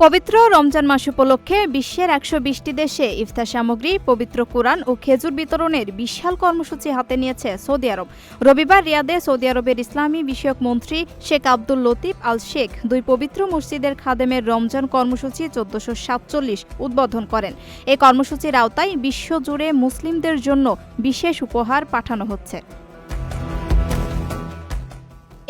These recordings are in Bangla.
পবিত্র রমজান মাস উপলক্ষে বিশ্বের ১২০টি দেশে ইফতার সামগ্রী, পবিত্র কোরআন ও খেজুর বিতরণের বিশাল কর্মসূচি হাতে নিয়েছে সৌদি আরব। রবিবার রিয়াদে সৌদি আরবের ইসলামী বিষয়ক মন্ত্রী শেখ আব্দুল লতিফ আল শেখ দুই পবিত্র মসজিদের খাদেমের রমজান কর্মসূচি ১৪৪৭ উদ্বোধন করেন। এই কর্মসূচির আওতায় বিশ্বজুড়ে মুসলিমদের জন্য বিশেষ উপহার পাঠানো হচ্ছে।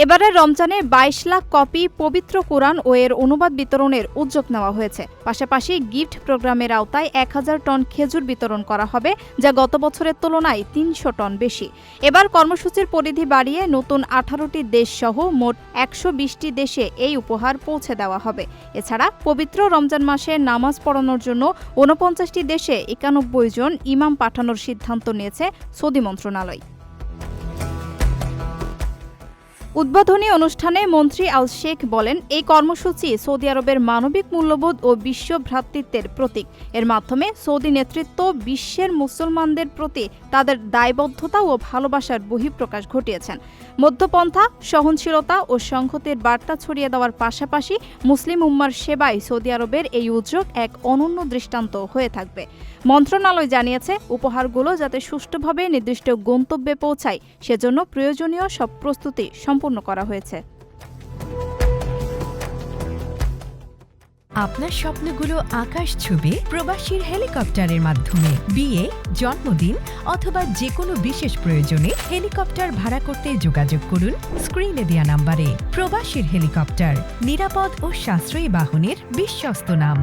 এবারের রমজানে ২২ লাখ কপি পবিত্র কোরআন ও এর অনুবাদ বিতরণের উদ্যোগ নেওয়া হয়েছে। পাশাপাশি গিফট প্রোগ্রামের আওতায় ১,০০০ টন খেজুর বিতরণ করা হবে, যা গত বছরের তুলনায় ৩০০ টন বেশি। এবার কর্মসূচির পরিধি বাড়িয়ে নতুন ১৮টি দেশসহ মোট ১২০টি দেশে এই উপহার পৌঁছে দেওয়া হবে। এছাড়া পবিত্র রমজান মাসে নামাজ পড়ানোর জন্য ৪৯টি দেশে ৯১ জন ইমাম পাঠানোর সিদ্ধান্ত নিয়েছে সৌদি মন্ত্রণালয়। উদ্বোধনী অনুষ্ঠানে মন্ত্রী আল শেখ বলেন, এই কর্মসূচি সৌদি আরবের মানবিক মূল্যবোধ ও বিশ্ব ভ্রাতৃত্বের প্রতীক। এর মাধ্যমে সৌদি নেতৃত্ব বিশ্বের মুসলমানদের প্রতি তাদের দায়বদ্ধতা ও ভালোবাসার বহিঃপ্রকাশ ঘটিয়েছেন। মধ্যপন্থা, সহনশীলতা ও সংহতির বার্তা ছড়িয়ে দেওয়ার পাশাপাশি মুসলিম উম্মার সেবায় সৌদি আরবের এই উদ্যোগ এক অনন্য দৃষ্টান্ত হয়ে থাকবে। মন্ত্রণালয় জানিয়েছে, উপহারগুলো যাতে সুষ্ঠুভাবে নির্দিষ্ট গন্তব্যে পৌঁছায় সেজন্য প্রয়োজনীয় সব প্রস্তুতি সম্পূর্ণ করা হয়েছে। আপনার স্বপ্নগুলো আকাশ ছুবে প্রবাসীর হেলিকপ্টারের মাধ্যমে। বিয়ে, জন্মদিন অথবা যে কোনো বিশেষ প্রয়োজনে হেলিকপ্টার ভাড়া করতে যোগাযোগ করুন স্ক্রিনে দেয়া নাম্বারে। প্রবাসীর হেলিকপ্টার, নিরাপদ ও সাশ্রয়ী বাহনের বিশ্বস্ত নাম।